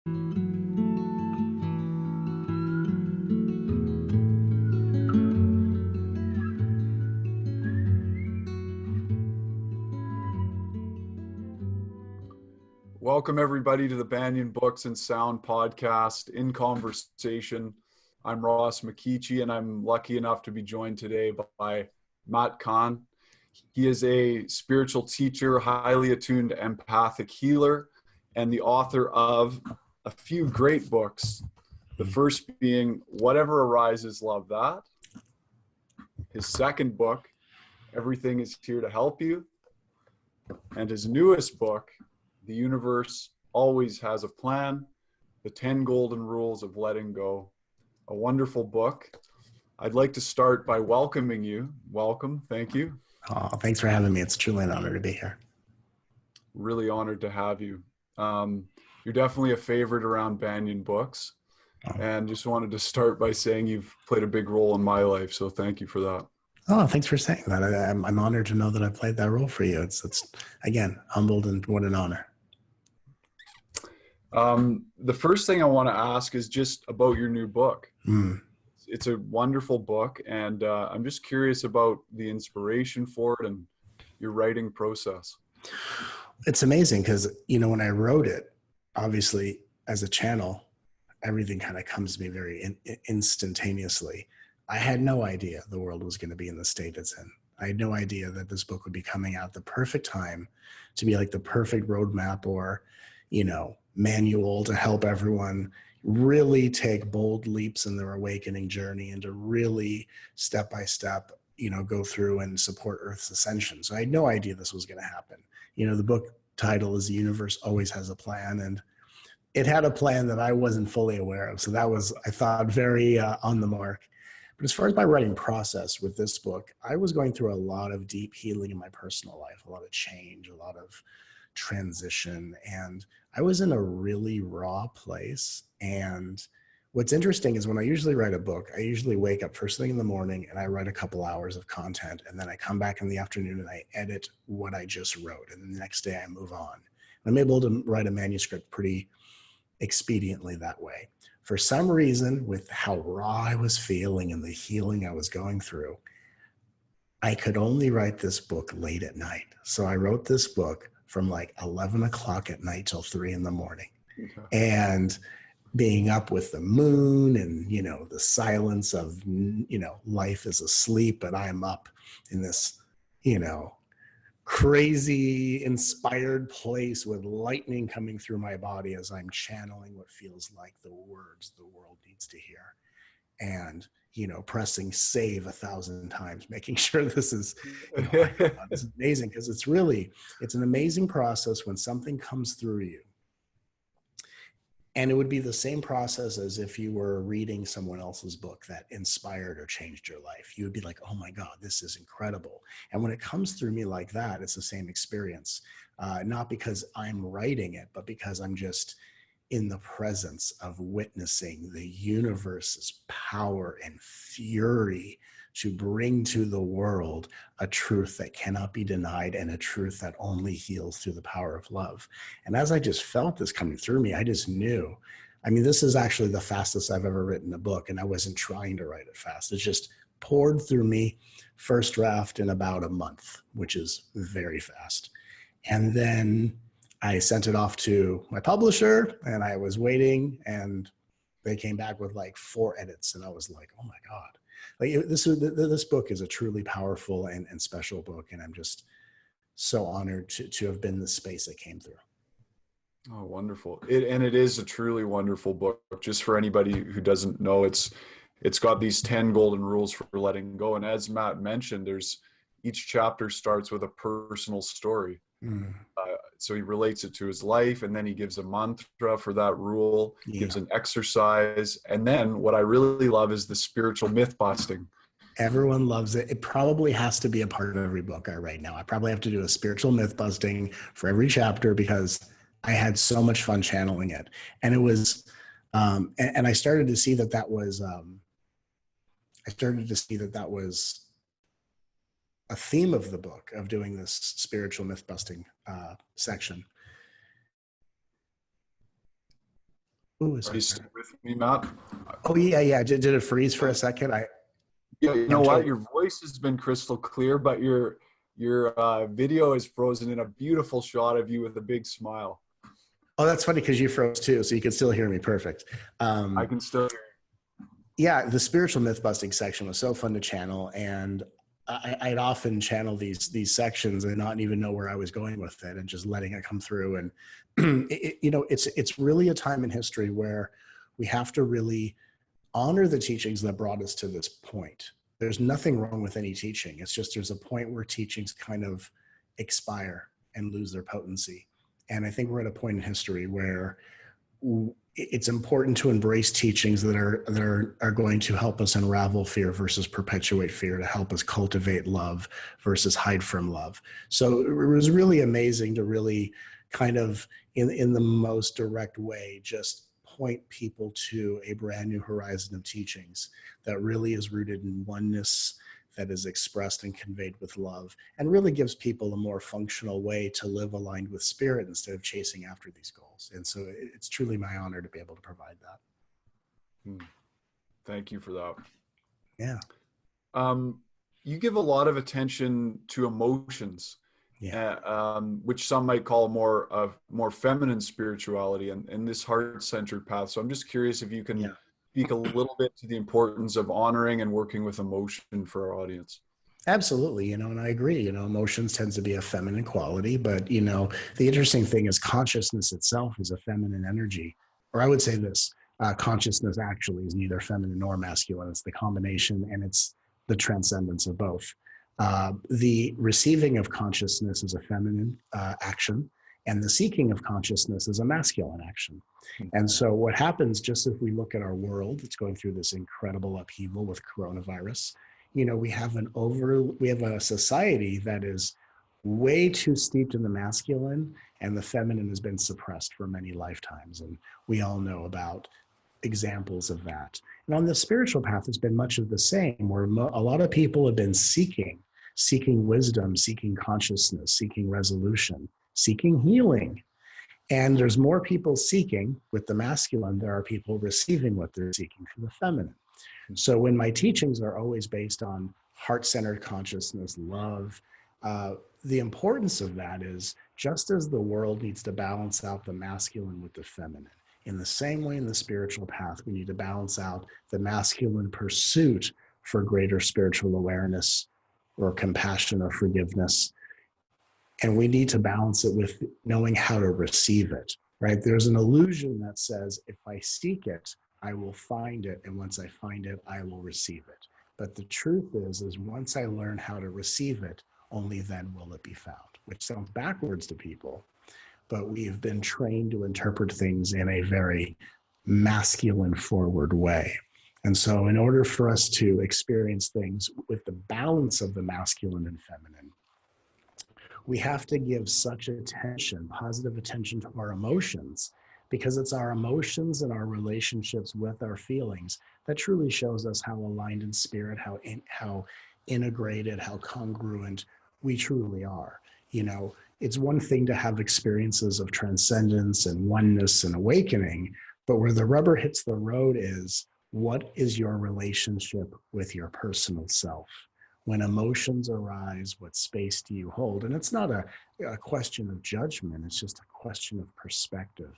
Welcome, everybody, to the Banyan Books and Sound podcast, In Conversation. I'm Ross McKeechee, and I'm lucky enough to be joined today by Matt Kahn. He is a spiritual teacher, highly attuned empathic healer, and the author of a few great books. The first being Whatever Arises, Love That. His second book, Everything is Here to Help You. And his newest book, The Universe Always Has a Plan, The 10 Golden Rules of Letting Go. A wonderful book. I'd like to start by welcoming you. Welcome. Thank you. Oh, thanks for having me. It's truly an honor to be here. Really honored to have you. You're definitely a favorite around Banyan Books. And just wanted to start by saying you've played a big role in my life. So thank you for that. Oh, thanks for saying that. I'm honored to know that I played that role for you. It's again, humbled, and what an honor. The first thing I want to ask is just about your new book. It's a wonderful book, and I'm just curious about the inspiration for it and your writing process. It's amazing because, when I wrote it, obviously as a channel, everything kind of comes to me very instantaneously. I had no idea the world was going to be in the state it's in. I had no idea that this book would be coming out the perfect time to be like the perfect roadmap or, manual to help everyone really take bold leaps in their awakening journey and to really step by step, go through and support Earth's ascension. So I had no idea this was going to happen. The book title is The Universe Always Has a Plan, and it had a plan that I wasn't fully aware of. So that was, I thought, very on the mark. But as far as my writing process with this book, I was going through a lot of deep healing in my personal life, a lot of change, a lot of transition, and I was in a really raw place. And what's interesting is when I usually write a book, I usually wake up first thing in the morning and I write a couple hours of content, and then I come back in the afternoon and I edit what I just wrote, and the next day I move on. I'm able to write a manuscript pretty expediently that way. For some reason, with how raw I was feeling and the healing I was going through, I could only write this book late at night. So I wrote this book from like 11 o'clock at night till 3 in the morning. Okay. And being up with the moon and, the silence of, life is asleep, but I'm up in this, crazy inspired place with lightning coming through my body as I'm channeling what feels like the words the world needs to hear, and pressing save 1,000 times, making sure this is this is amazing, because it's an amazing process when something comes through you. And it would be the same process as if you were reading someone else's book that inspired or changed your life. You would be like, oh my God, this is incredible. And when it comes through me like that, it's the same experience. Not because I'm writing it, but because I'm just in the presence of witnessing the universe's power and fury to bring to the world a truth that cannot be denied and a truth that only heals through the power of love. And as I just felt this coming through me, I just knew, this is actually the fastest I've ever written a book, and I wasn't trying to write it fast. It just poured through me, first draft in about a month, which is very fast. And then I sent it off to my publisher, and I was waiting, and they came back with like 4 edits, and I was like, oh my God. This book is a truly powerful and special book, and I'm just so honored to have been the space it came through. Oh, wonderful. It is a truly wonderful book. Just for anybody who doesn't know, it's got these 10 golden rules for letting go. And as Matt mentioned, each chapter starts with a personal story. So he relates it to his life, and then he gives a mantra for that rule, gives an exercise. And then what I really love is the spiritual myth busting. Everyone loves it. It probably has to be a part of every book I write now. I probably have to do a spiritual myth busting for every chapter, because I had so much fun channeling it. And it was, and I started to see that was a theme of the book, of doing this spiritual myth busting section. Ooh, Are you still with me, Matt? oh yeah. Did it freeze for a second? Yeah, you know I'm what? totally. Your voice has been crystal clear, but your video is frozen in a beautiful shot of you with a big smile. Oh, that's funny because you froze too, so you can still hear me perfect. I Um, can still. yeah, the spiritual myth busting section was so fun to channel, and I'd often channel these sections and not even know where I was going with it, and just letting it come through. And it's really a time in history where we have to really honor the teachings that brought us to this point. There's nothing wrong with any teaching. It's just there's a point where teachings kind of expire and lose their potency. And I think we're at a point in history where it's important to embrace teachings that are going to help us unravel fear versus perpetuate fear, to help us cultivate love versus hide from love. So it was really amazing to really kind of in the most direct way just point people to a brand new horizon of teachings that really is rooted in oneness, that is expressed and conveyed with love, and really gives people a more functional way to live aligned with spirit instead of chasing after these goals. And so it's truly my honor to be able to provide that. Thank you for that. Yeah. You give a lot of attention to emotions, Yeah. which some might call more feminine spirituality and this heart-centered path. So I'm just curious if you can speak a little bit to the importance of honoring and working with emotion for our audience. Absolutely, and I agree, emotions tends to be a feminine quality, but, the interesting thing is consciousness itself is a feminine energy. Or I would say this, consciousness actually is neither feminine nor masculine. It's the combination, and it's the transcendence of both. The receiving of consciousness is a feminine action, and the seeking of consciousness is a masculine action. And so what happens, just if we look at our world, it's going through this incredible upheaval with coronavirus. We have a society that is way too steeped in the masculine, and the feminine has been suppressed for many lifetimes. And we all know about examples of that. And on the spiritual path, it's been much of the same, where a lot of people have been seeking wisdom, seeking consciousness, seeking resolution, seeking healing. And there's more people seeking with the masculine. There are people receiving what they're seeking through the feminine. So when my teachings are always based on heart-centered consciousness, love, the importance of that is just as the world needs to balance out the masculine with the feminine, in the same way in the spiritual path, we need to balance out the masculine pursuit for greater spiritual awareness or compassion or forgiveness. And we need to balance it with knowing how to receive it, right? There's an illusion that says, if I seek it, I will find it. And once I find it, I will receive it. But the truth is once I learn how to receive it, only then will it be found, which sounds backwards to people. But we've been trained to interpret things in a very masculine forward way. And so in order for us to experience things with the balance of the masculine and feminine, we have to give such attention, positive attention to our emotions, because it's our emotions and our relationships with our feelings that truly shows us how aligned in spirit, how integrated, how congruent we truly are. It's one thing to have experiences of transcendence and oneness and awakening, but where the rubber hits the road is, what is your relationship with your personal self? When emotions arise, what space do you hold? And it's not a question of judgment, it's just a question of perspective.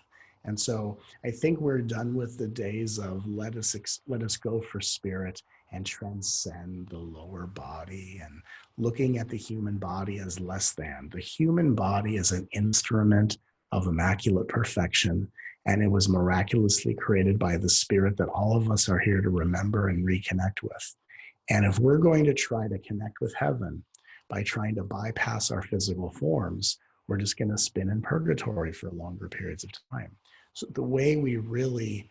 And so I think we're done with the days of let us go for spirit and transcend the lower body and looking at the human body as less than. The human body is an instrument of immaculate perfection, and it was miraculously created by the spirit that all of us are here to remember and reconnect with. And if we're going to try to connect with heaven by trying to bypass our physical forms, we're just going to spin in purgatory for longer periods of time. So the way we really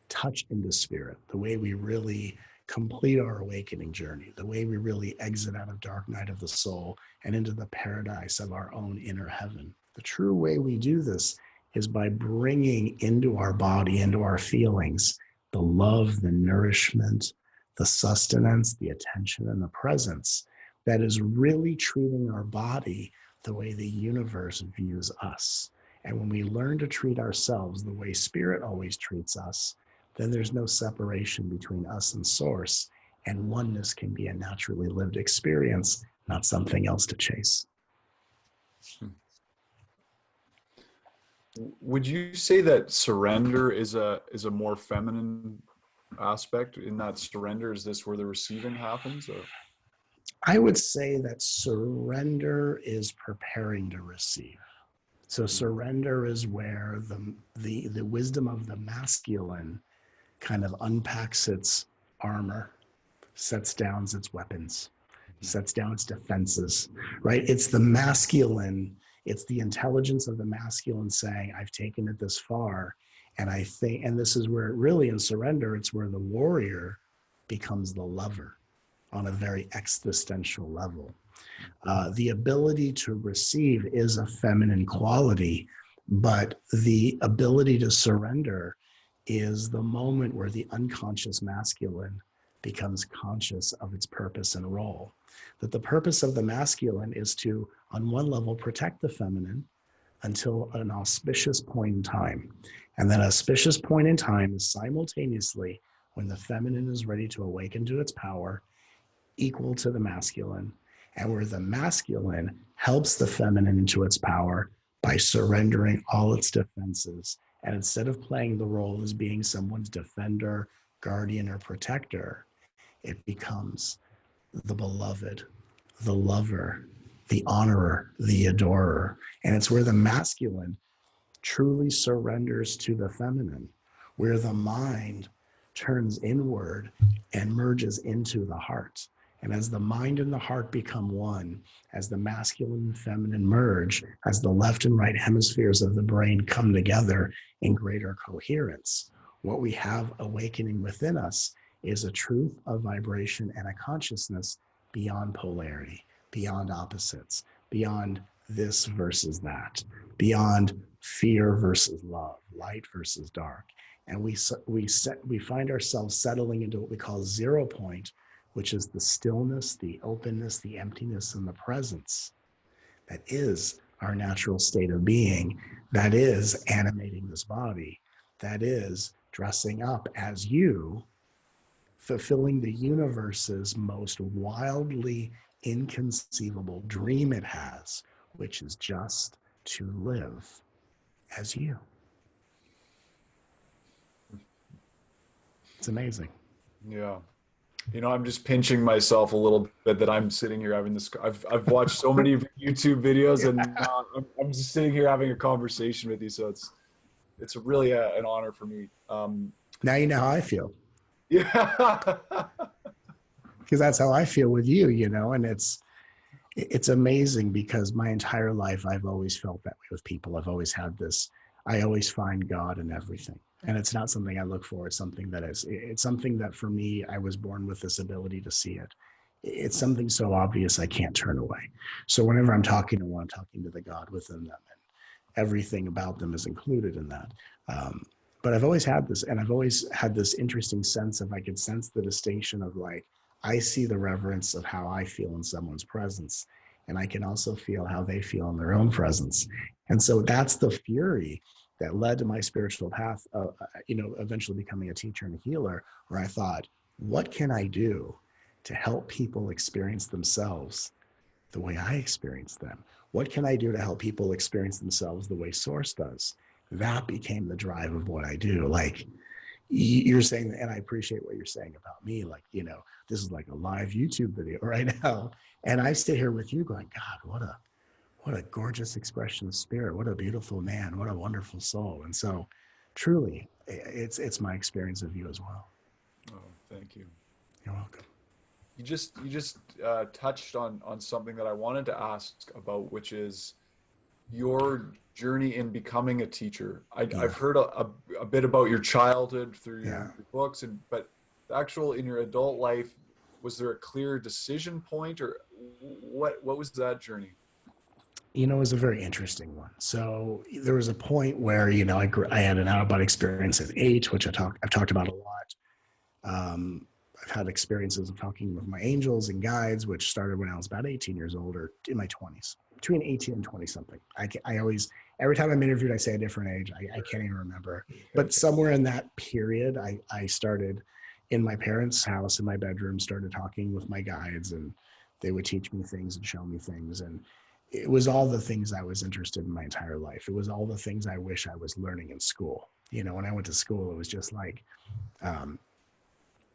touch into spirit, the way we really complete our awakening journey, the way we really exit out of dark night of the soul and into the paradise of our own inner heaven, the true way we do this is by bringing into our body, into our feelings, the love, the nourishment, the sustenance, the attention, and the presence that is really treating our body the way the universe views us. And when we learn to treat ourselves the way spirit always treats us, then there's no separation between us and source, and oneness can be a naturally lived experience, not something else to chase. Would you say that surrender is a more feminine aspect? In that surrender, is this where the receiving happens, or? I would say that surrender is preparing to receive. So surrender is where the wisdom of the masculine kind of unpacks its armor, sets down its weapons, sets down its defenses, right? It's the masculine, it's the intelligence of the masculine saying, I've taken it this far. And I think, and this is where really in surrender, it's where the warrior becomes the lover on a very existential level. The ability to receive is a feminine quality, but the ability to surrender is the moment where the unconscious masculine becomes conscious of its purpose and role. That the purpose of the masculine is to, on one level, protect the feminine until an auspicious point in time. And that auspicious point in time is simultaneously when the feminine is ready to awaken to its power, equal to the masculine, and where the masculine helps the feminine into its power by surrendering all its defenses. And instead of playing the role as being someone's defender, guardian, or protector, it becomes the beloved, the lover, the honorer, the adorer. And it's where the masculine truly surrenders to the feminine, where the mind turns inward and merges into the heart. And as the mind and the heart become one, as the masculine and feminine merge, as the left and right hemispheres of the brain come together in greater coherence, what we have awakening within us is a truth, a vibration, and a consciousness beyond polarity, beyond opposites, beyond this versus that, beyond fear versus love, light versus dark. And we find ourselves settling into what we call 0 point, which is the stillness, the openness, the emptiness, and the presence that is our natural state of being, that is animating this body, that is dressing up as you, fulfilling the universe's most wildly inconceivable dream it has, which is just to live as you. It's amazing. Yeah. You know, I'm just pinching myself a little bit that I'm sitting here having this. I've watched so many YouTube videos, and I'm just sitting here having a conversation with you. So it's really an honor for me. Now you know how I feel. Yeah. Because that's how I feel with you, you know, and it's amazing because my entire life I've always felt that way with people. I've always had this, I always find God in everything. And it's not something I look for. It's something that it's something that for me, I was born with this ability to see it. It's something so obvious I can't turn away. So whenever I'm talking to one, I'm talking to the God within them, and everything about them is included in that. But I've always had this, and I've always had this interesting sense of, I could sense the distinction of like, I see the reverence of how I feel in someone's presence, and I can also feel how they feel in their own presence. And so that's the fury that led to my spiritual path, eventually becoming a teacher and a healer, where I thought, what can I do to help people experience themselves the way I experience them? What can I do to help people experience themselves the way Source does? That became the drive of what I do. Like you're saying, and I appreciate what you're saying about me, like, you know, this is like a live YouTube video right now. And I sit here with you going, God, what a gorgeous expression of spirit. What a beautiful man. What a wonderful soul. And so truly, it's my experience of you as well. Oh, thank you. You're welcome. You just touched on something that I wanted to ask about, which is your journey in becoming a teacher. I've heard a bit about your childhood through your books, but actual in your adult life, was there a clear decision point, or what was that journey? You know, it was a very interesting one. So there was a point where, you know, I had an out-of-body experience at 8, which I've talked about a lot. I've had experiences of talking with my angels and guides, which started when I was about 18 years old, or in my 20s. between 18 and 20 something. I always, every time I'm interviewed, I say a different age. I can't even remember. But somewhere in that period, I started in my parents' house in my bedroom, started talking with my guides, and they would teach me things and show me things. And it was all the things I was interested in my entire life. It was all the things I wish I was learning in school. You know, when I went to school, it was just like,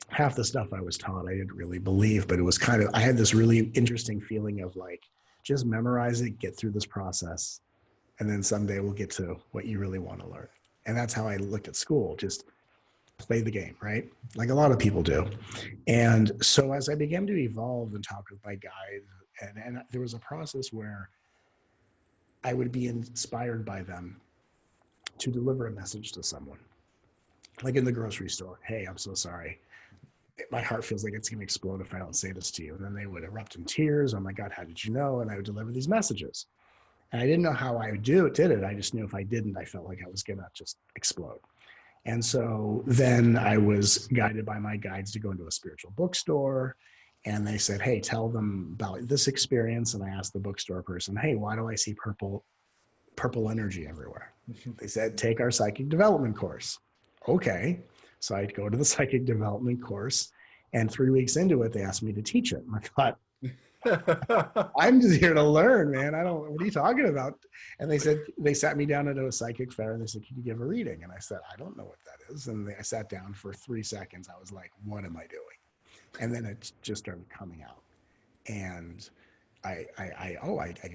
half the stuff I was taught, I didn't really believe, but it was kind of, I had this really interesting feeling of like, just memorize it, get through this process, and then someday we'll get to what you really want to learn. And that's how I looked at school, just play the game, right? Like a lot of people do. And so as I began to evolve and talk with my guide, and there was a process where I would be inspired by them to deliver a message to someone. Like in the grocery store, hey, I'm so sorry. My heart feels like it's going to explode if I don't say this to you. And then they would erupt in tears. Oh my God, how did you know? And I would deliver these messages. And I didn't know how I did it. I just knew if I didn't, I felt like I was going to just explode. And so then I was guided by my guides to go into a spiritual bookstore. And they said, hey, tell them about this experience. And I asked the bookstore person, hey, why do I see purple energy everywhere? They said, take our psychic development course. Okay. So I'd go to the psychic development course, and 3 weeks into it, they asked me to teach it. And I thought, I'm just here to learn, man. What are you talking about? And they said, they sat me down at a psychic fair and they said, can you give a reading? And I said, I don't know what that is. And I sat down for 3 seconds. I was like, what am I doing? And then it just started coming out. And I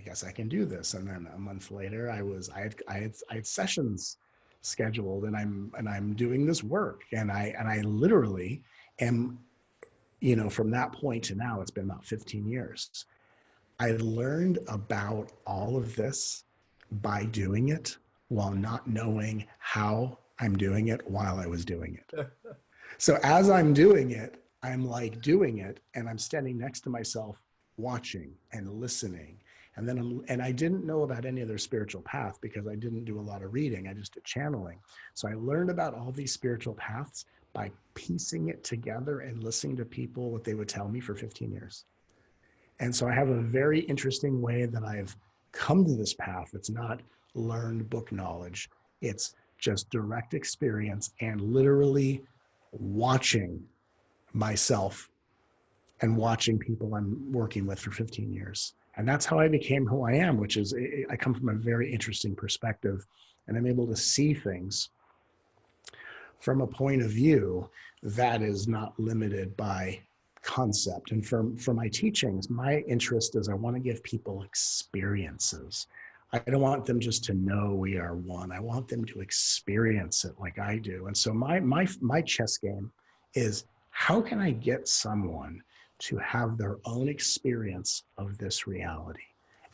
guess I can do this. And then a month later, I had sessions scheduled, and I'm doing this work, and I literally am, you know, from that point to now, it's been about 15 years. I learned about all of this by doing it while not knowing how I'm doing it while I was doing it. So as I'm doing it, I'm like doing it, and I'm standing next to myself watching and listening. And then I didn't know about any other spiritual path because I didn't do a lot of reading. I just did channeling. So I learned about all these spiritual paths by piecing it together and listening to people, what they would tell me for 15 years. And so I have a very interesting way that I've come to this path. It's not learned book knowledge. It's just direct experience and literally watching myself and watching people I'm working with for 15 years. And that's how I became who I am, which is I come from a very interesting perspective, and I'm able to see things from a point of view that is not limited by concept. And for my teachings, my interest is I want to give people experiences. I don't want them just to know we are one. I want them to experience it like I do. And so my chess game is, how can I get someone to have their own experience of this reality?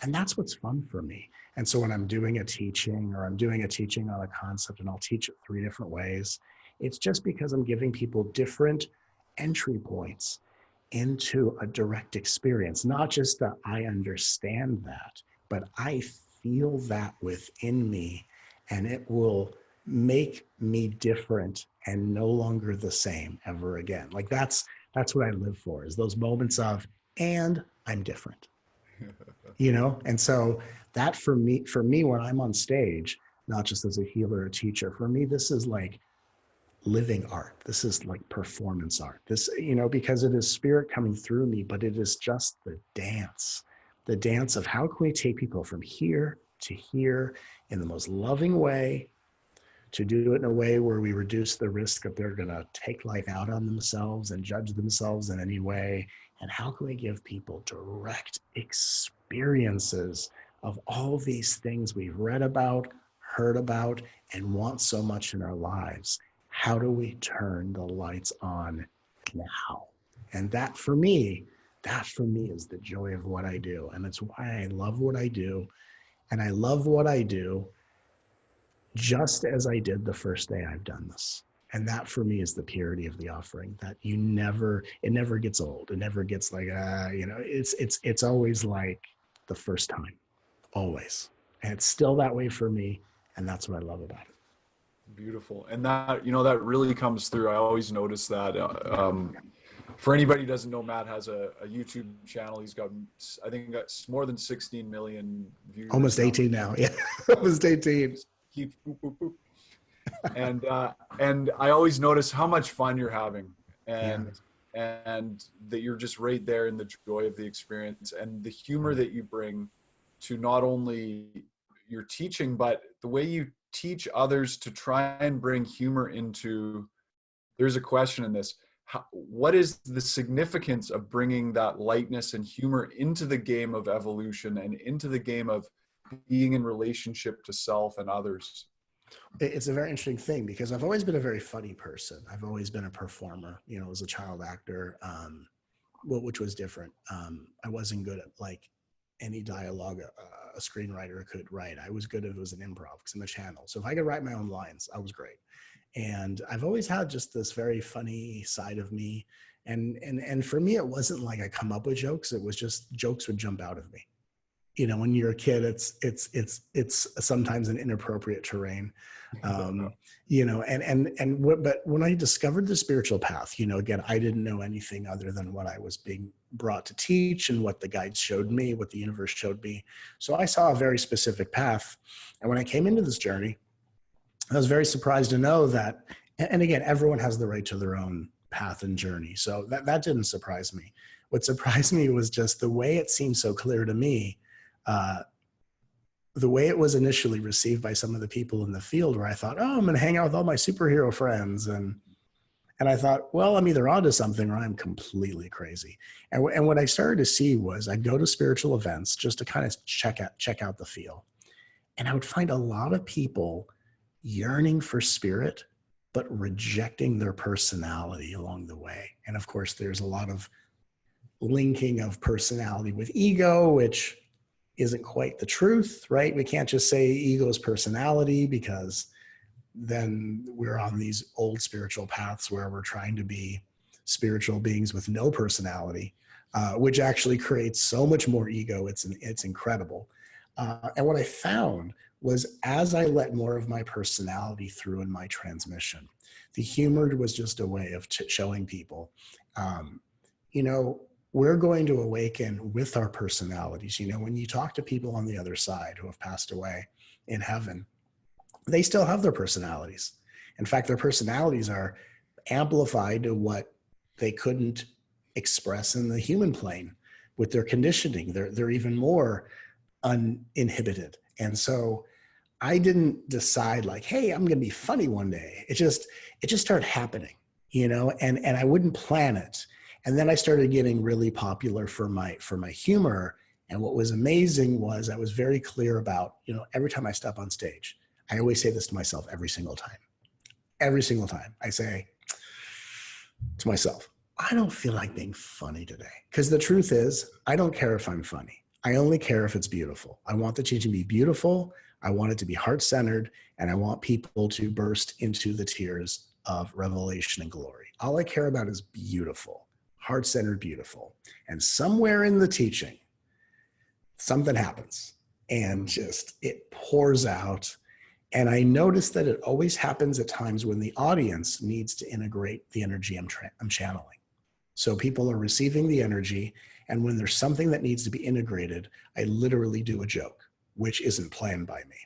And that's what's fun for me. And so when I'm doing a teaching, or I'm doing a teaching on a concept, and I'll teach it 3 different ways, it's just because I'm giving people different entry points into a direct experience. Not just that I understand that, but I feel that within me, and it will make me different and no longer the same ever again. Like that's what I live for, is those moments of, and I'm different, you know? And so that for me, when I'm on stage, not just as a healer, a teacher, for me, this is like living art. This is like performance art. This, you know, because it is spirit coming through me, but it is just the dance of how can we take people from here to here in the most loving way, to do it in a way where we reduce the risk that they're going to take life out on themselves and judge themselves in any way. And how can we give people direct experiences of all these things we've read about, heard about, and want so much in our lives? How do we turn the lights on now? And that for me is the joy of what I do. And that's why I love what I do. And I love what I do just as I did the first day I've done this. And that for me is the purity of the offering, that it never gets old. It never gets like, you know, it's always like the first time, always. And it's still that way for me. And that's what I love about it. Beautiful. And that, you know, that really comes through. I always notice that, For anybody who doesn't know, Matt has a YouTube channel. He's got, I think, more than 16 million views. Almost 18 now. Yeah, almost 18. Keep boop, boop, boop. And I always notice how much fun you're having, and that you're just right there in the joy of the experience and the humor that you bring to not only your teaching, but the way you teach others to try and bring humor into. There's a question in this. What is the significance of bringing that lightness and humor into the game of evolution and into the game of being in relationship to self and others? It's a very interesting thing because I've always been a very funny person. I've always been a performer, you know, as a child actor, which was different. I wasn't good at like any dialogue a screenwriter could write. I was good if it was an improv because I'm a channel. So if I could write my own lines, I was great. And I've always had just this very funny side of me. And for me, it wasn't like I come up with jokes. It was just jokes would jump out of me. You know, when you're a kid, it's sometimes an inappropriate terrain, you know, but when I discovered the spiritual path, you know, again, I didn't know anything other than what I was being brought to teach and what the guides showed me, what the universe showed me. So I saw a very specific path. And when I came into this journey, I was very surprised to know that, and again, everyone has the right to their own path and journey. So that didn't surprise me. What surprised me was just the way it seemed so clear to me. The way it was initially received by some of the people in the field, where I thought, oh, I'm going to hang out with all my superhero friends. And I thought, well, I'm either onto something or I'm completely crazy. And what I started to see was I'd go to spiritual events just to kind of check out the feel. And I would find a lot of people yearning for spirit, but rejecting their personality along the way. And of course, there's a lot of linking of personality with ego, which isn't quite the truth, right? We can't just say ego is personality, because then we're on these old spiritual paths where we're trying to be spiritual beings with no personality, which actually creates so much more ego. It's incredible. And what I found was as I let more of my personality through in my transmission, the humor was just a way of showing people, you know, we're going to awaken with our personalities. You know, when you talk to people on the other side who have passed away in heaven, they still have their personalities. In fact, their personalities are amplified to what they couldn't express in the human plane with their conditioning. They're even more uninhibited. And so I didn't decide like, hey, I'm going to be funny one day. It just started happening, you know, and I wouldn't plan it. And then I started getting really popular for my humor. And what was amazing was I was very clear about, you know, every time I step on stage, I always say this to myself every single time. Every single time I say to myself, I don't feel like being funny today. Because the truth is, I don't care if I'm funny. I only care if it's beautiful. I want the teaching to be beautiful. I want it to be heart-centered, and I want people to burst into the tears of revelation and glory. All I care about is beautiful, heart-centered, beautiful. And somewhere in the teaching, something happens and just it pours out. And I noticed that it always happens at times when the audience needs to integrate the energy I'm channeling. So people are receiving the energy, and when there's something that needs to be integrated, I literally do a joke, which isn't planned by me.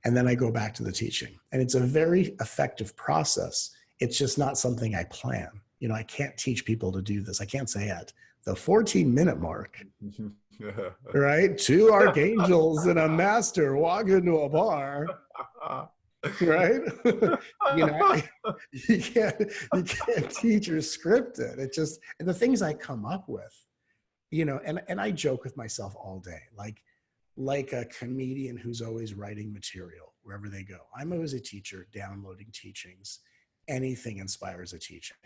And then I go back to the teaching. And it's a very effective process. It's just not something I plan. You know, I can't teach people to do this. I can't say at the 14-minute mark, right? 2 archangels and a master walk into a bar, right? You know, you can't teach or script it. It just, and the things I come up with, you know, and I joke with myself all day, like a comedian who's always writing material wherever they go. I'm always a teacher downloading teachings. Anything inspires a teaching.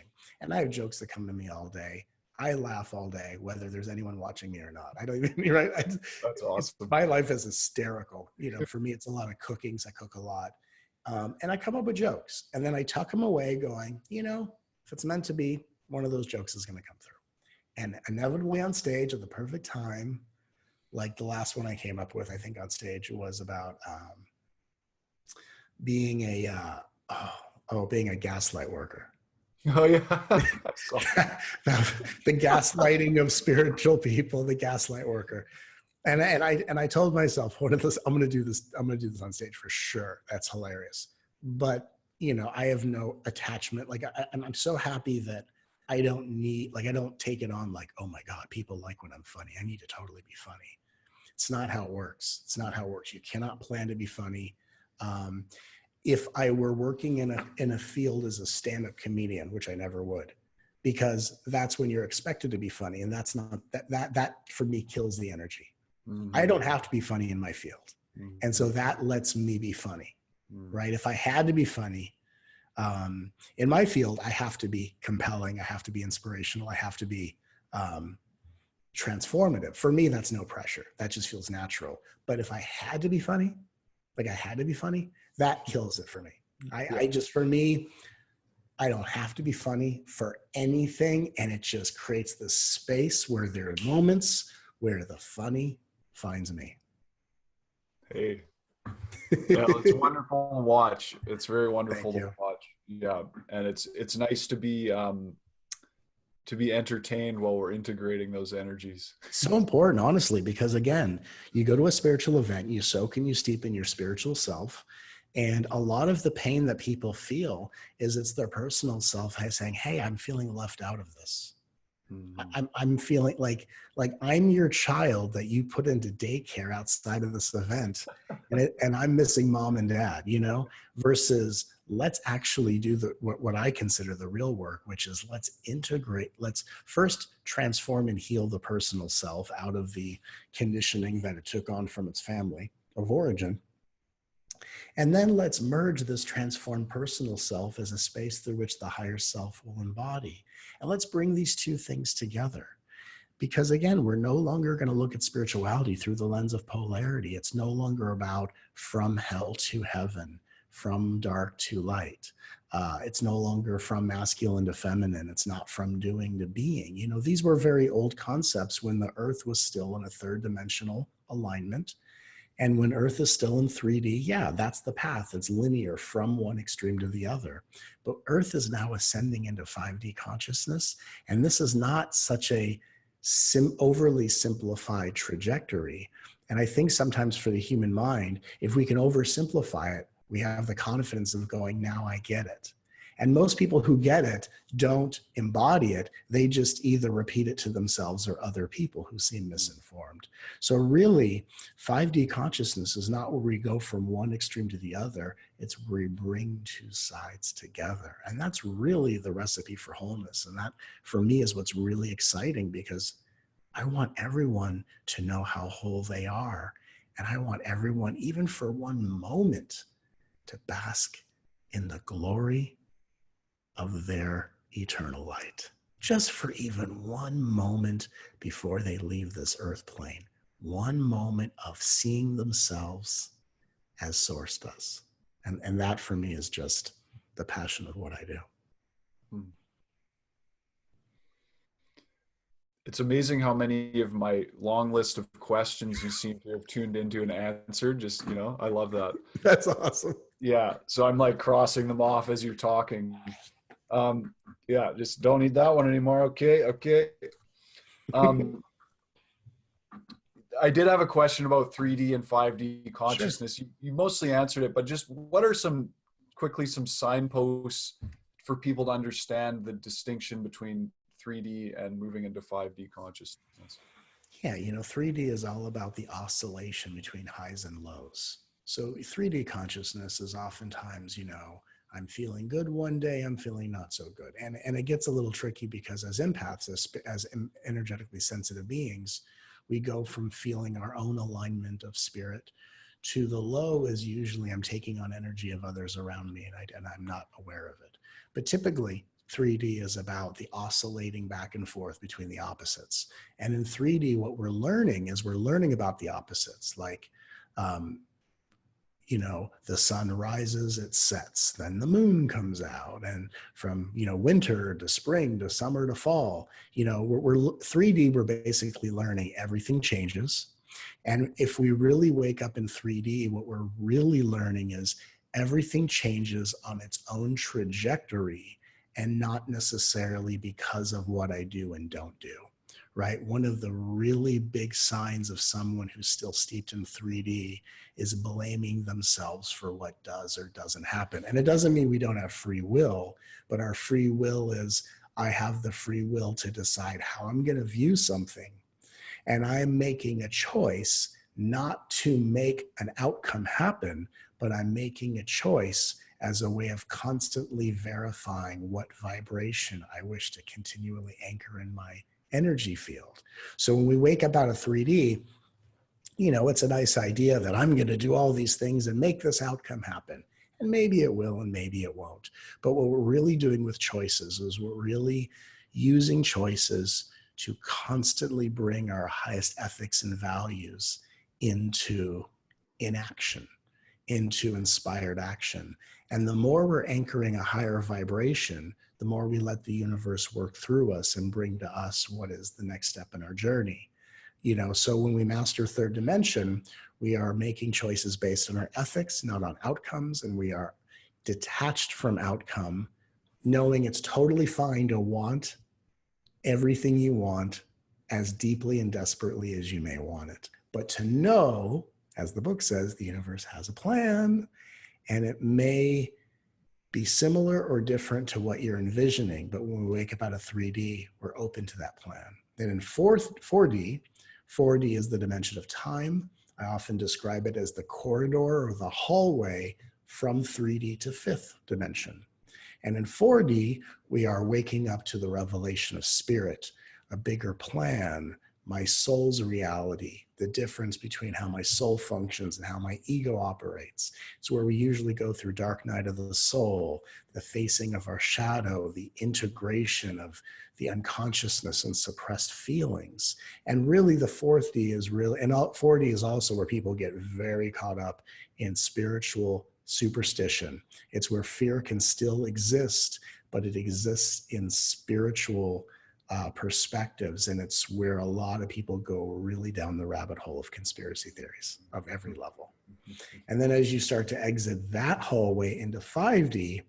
And I have jokes that come to me all day. I laugh all day, whether there's anyone watching me or not. I don't even, right? That's awesome. My life is hysterical. You know, for me, it's a lot of cooking. I cook a lot. And I come up with jokes, and then I tuck them away going, you know, if it's meant to be, one of those jokes is going to come through. And inevitably on stage at the perfect time, like the last one I came up with, I think on stage was about being a gaslight worker. Oh yeah. I saw The gaslighting of spiritual people, the gaslight worker. And I told myself, I'm going to do this. I'm going to do this on stage for sure. That's hilarious. But, I have no attachment. Like, and I'm so happy that I don't take it on like, oh my God, people like when I'm funny. I need to totally be funny. It's not how it works. It's not how it works. You cannot plan to be funny. If I were working in a field as a stand-up comedian, which I never would, because that's when you're expected to be funny, and that's not that for me kills the energy. Mm-hmm. I don't have to be funny in my field, and so that lets me be funny, right? If I had to be funny in my field, I have to be compelling. I have to be inspirational. I have to be transformative. For me, that's no pressure. That just feels natural. But if I had to be funny, that kills it for me. For me, I don't have to be funny for anything. And it just creates this space where there are moments where the funny finds me. Hey, yeah, it's wonderful to watch. It's very wonderful to watch. Yeah. And it's nice to be entertained while we're integrating those energies. So important, honestly, because again, you go to a spiritual event, you soak and you steep in your spiritual self. And a lot of the pain that people feel is it's their personal self saying, hey, I'm feeling left out of this. Mm-hmm. I'm feeling like I'm your child that you put into daycare outside of this event, and I'm missing mom and dad, versus let's actually do what I consider the real work, which is let's integrate, let's first transform and heal the personal self out of the conditioning that it took on from its family of origin. And then let's merge this transformed personal self as a space through which the higher self will embody. And let's bring these two things together. Because again, we're no longer going to look at spirituality through the lens of polarity. It's no longer about from hell to heaven, from dark to light. It's no longer from masculine to feminine. It's not from doing to being. These were very old concepts when the earth was still in a third dimensional alignment. And when Earth is still in 3D, yeah, that's the path. It's linear from one extreme to the other. But Earth is now ascending into 5D consciousness. And this is not such a overly simplified trajectory. And I think sometimes for the human mind, if we can oversimplify it, we have the confidence of going, now I get it. And most people who get it don't embody it. They just either repeat it to themselves or other people who seem misinformed. So really, 5D consciousness is not where we go from one extreme to the other. It's where we bring two sides together. And that's really the recipe for wholeness. And that, for me, is what's really exciting, because I want everyone to know how whole they are. And I want everyone, even for one moment, to bask in the glory of their eternal light, just for even one moment before they leave this earth plane, one moment of seeing themselves as Source does. And that for me is just the passion of what I do. It's amazing how many of my long list of questions you seem to have tuned into and answered. Just, I love that. That's awesome. Yeah. So I'm like crossing them off as you're talking. Yeah, just don't need that one anymore. Okay. I did have a question about 3D and 5D consciousness. Sure. You mostly answered it, but just what are some signposts for people to understand the distinction between 3D and moving into 5D consciousness? Yeah, 3D is all about the oscillation between highs and lows. So 3D consciousness is oftentimes, I'm feeling good one day, I'm feeling not so good. And it gets a little tricky because as empaths, as energetically sensitive beings, we go from feeling our own alignment of spirit to the low is usually I'm taking on energy of others around me and I'm not aware of it. But typically 3D is about the oscillating back and forth between the opposites. And in 3D, what we're learning about the opposites, like, the sun rises, it sets, then the moon comes out, and from, winter to spring to summer to fall, we're 3D, we're basically learning everything changes. And if we really wake up in 3D, what we're really learning is everything changes on its own trajectory. and not necessarily because of what I do and don't do, right? One of the really big signs of someone who's still steeped in 3D is blaming themselves for what does or doesn't happen. And it doesn't mean we don't have free will, but our free will is, I have the free will to decide how I'm going to view something. And I'm making a choice not to make an outcome happen, but I'm making a choice as a way of constantly verifying what vibration I wish to continually anchor in my energy field. So when we wake up out of 3D, it's a nice idea that I'm going to do all these things and make this outcome happen. And maybe it will and maybe it won't. But what we're really doing with choices is we're really using choices to constantly bring our highest ethics and values into inaction, into inspired action. And the more we're anchoring a higher vibration, the more we let the universe work through us and bring to us what is the next step in our journey. So when we master third dimension, we are making choices based on our ethics, not on outcomes, and we are detached from outcome, knowing it's totally fine to want everything you want as deeply and desperately as you may want it. But to know, as the book says, the universe has a plan, and it may be similar or different to what you're envisioning. But when we wake up out of 3D, we're open to that plan. Then in 4D is the dimension of time. I often describe it as the corridor or the hallway from 3D to fifth dimension. And in 4D, we are waking up to the revelation of spirit, a bigger plan, my soul's reality, the difference between how my soul functions and how my ego operates. It's where we usually go through dark night of the soul, the facing of our shadow, the integration of the unconsciousness and suppressed feelings. And really the 4D is really, and 4D is also where people get very caught up in spiritual superstition. It's where fear can still exist, but it exists in spiritual perspectives, and it's where a lot of people go really down the rabbit hole of conspiracy theories of every level. And then as you start to exit that hallway into 5D,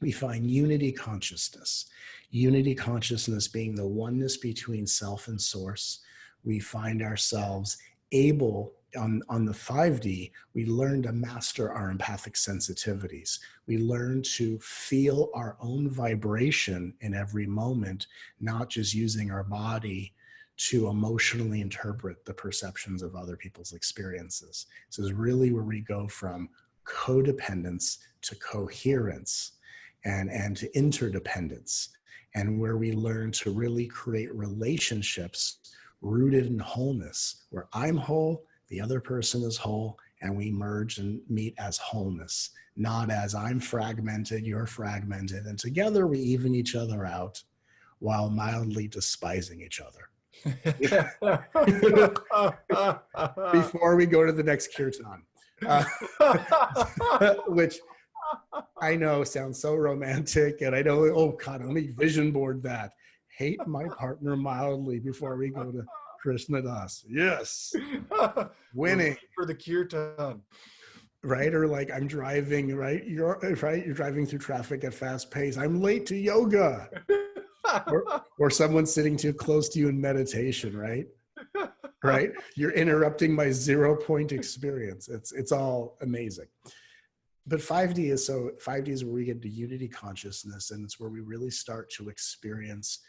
we find unity consciousness. Unity consciousness being the oneness between self and source. We find ourselves able, on the 5D, we learn to master our empathic sensitivities. We learn to feel our own vibration in every moment, not just using our body to emotionally interpret the perceptions of other people's experiences. This is really where we go from codependence to coherence and to interdependence, and where we learn to really create relationships rooted in wholeness, where I'm whole, the other person is whole, and we merge and meet as wholeness, not as I'm fragmented, you're fragmented, and together we even each other out while mildly despising each other. Before we go to the next kirtan, which I know sounds so romantic, and I know, oh God, let me vision board that. Hate my partner mildly before we go to Krishna Das. Yes. Winning. For the kirtan. Right? Or like I'm driving, right? You're driving through traffic at fast pace. I'm late to yoga. or someone's sitting too close to you in meditation, right? Right? You're interrupting my 0-point experience. It's all amazing. But 5D is where we get to unity consciousness, and it's where we really start to experience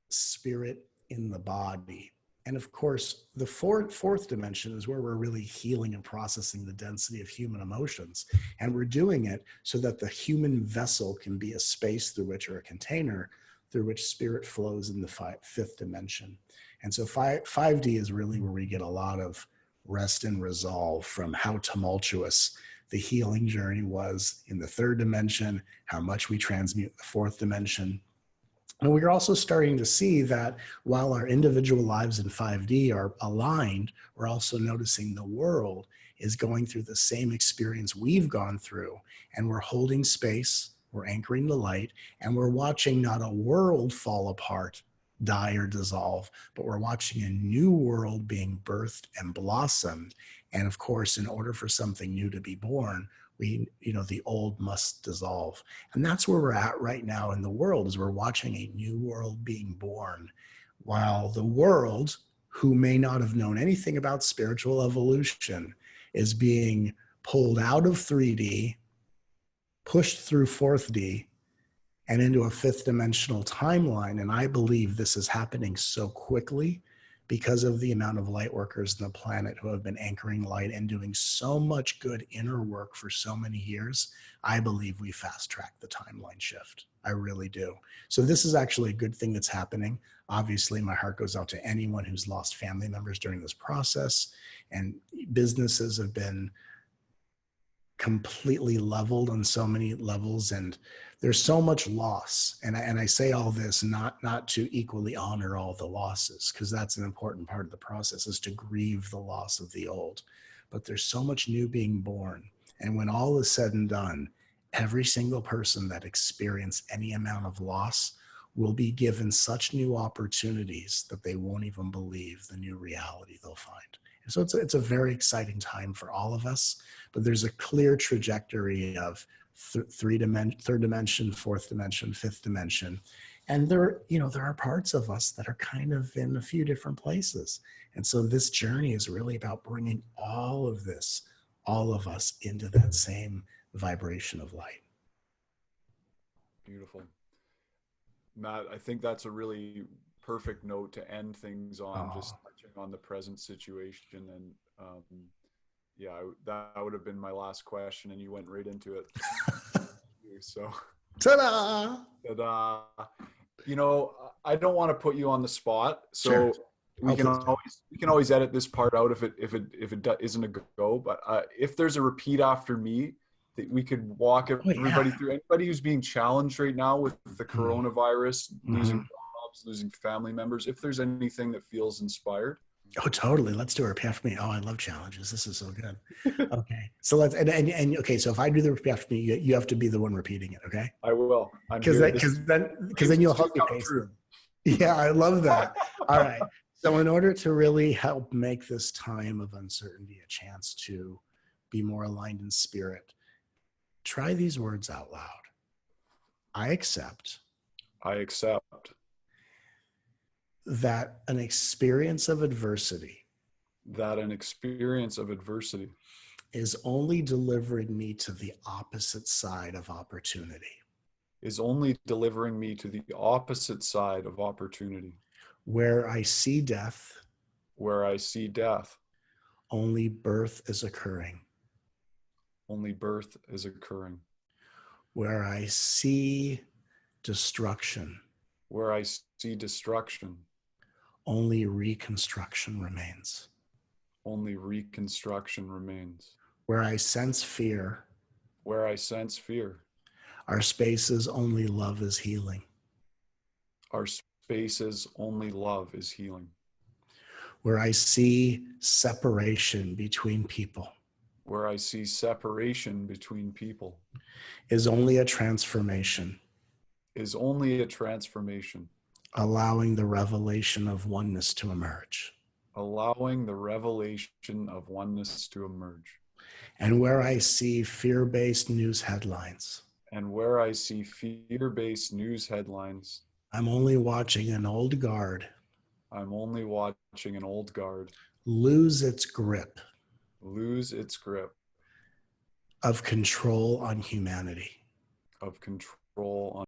spirit in the body. And of course, the fourth dimension is where we're really healing and processing the density of human emotions. And we're doing it so that the human vessel can be a space through which, or a container through which spirit flows in the fifth dimension. And so 5D is really where we get a lot of rest and resolve from how tumultuous the healing journey was in the third dimension, how much we transmute the fourth dimension. And we're also starting to see that while our individual lives in 5D are aligned, we're also noticing the world is going through the same experience we've gone through. And we're holding space, we're anchoring the light, and we're watching not a world fall apart, die or dissolve, but we're watching a new world being birthed and blossomed. And of course, in order for something new to be born, The old must dissolve. And that's where we're at right now in the world, is we're watching a new world being born, while the world, who may not have known anything about spiritual evolution, is being pulled out of 3D, pushed through 4th D, and into a 5th dimensional timeline. And I believe this is happening so quickly because of the amount of light workers on the planet who have been anchoring light and doing so much good inner work for so many years. I believe we fast track the timeline shift. I really do. So this is actually a good thing that's happening. Obviously, my heart goes out to anyone who's lost family members during this process, and businesses have been completely leveled on so many levels, and there's so much loss. And I say all this not to equally honor all the losses, because that's an important part of the process, is to grieve the loss of the old. But there's so much new being born. And when all is said and done, every single person that experienced any amount of loss will be given such new opportunities that they won't even believe the new reality they'll find. So it's a very exciting time for all of us, but there's a clear trajectory of third dimension, 4th dimension, 5th dimension. And there are parts of us that are kind of in a few different places. And so this journey is really about bringing all of this, all of us, into that same vibration of light. Beautiful. Matt, I think that's a really perfect note to end things on, just touching on the present situation. And that would have been my last question, and you went right into it. So ta-da! I don't want to put you on the spot, so sure. we can always edit this part out if it isn't a go. But if there's a repeat after me, that we could walk everybody through. Anybody who's being challenged right now with the coronavirus, losing jobs, losing family members, if there's anything that feels inspired. Oh, totally. Let's do a repeat after me. Oh, I love challenges. This is so good. Okay. So let's, okay. So if I do the repeat after me, you have to be the one repeating it. Okay. I will. Because then you'll help me pace it. Yeah. I love that. All right. So in order to really help make this time of uncertainty a chance to be more aligned in spirit, try these words out loud. I accept. I accept. That an experience of adversity. That an experience of adversity. Is only delivering me to the opposite side of opportunity. Is only delivering me to the opposite side of opportunity. Where I see death. Where I see death. Only birth is occurring. Only birth is occurring. Where I see destruction. Where I see destruction. Only reconstruction remains. Only reconstruction remains. Where I sense fear. Where I sense fear. Our spaces only love is healing. Our spaces only love is healing. Where I see separation between people. Where I see separation between people. Is only a transformation. Is only a transformation. Allowing the revelation of oneness to emerge. Allowing the revelation of oneness to emerge. And where I see fear-based news headlines. And where I see fear-based news headlines. I'm only watching an old guard. I'm only watching an old guard. Lose its grip. Lose its grip. Of control on humanity. Of control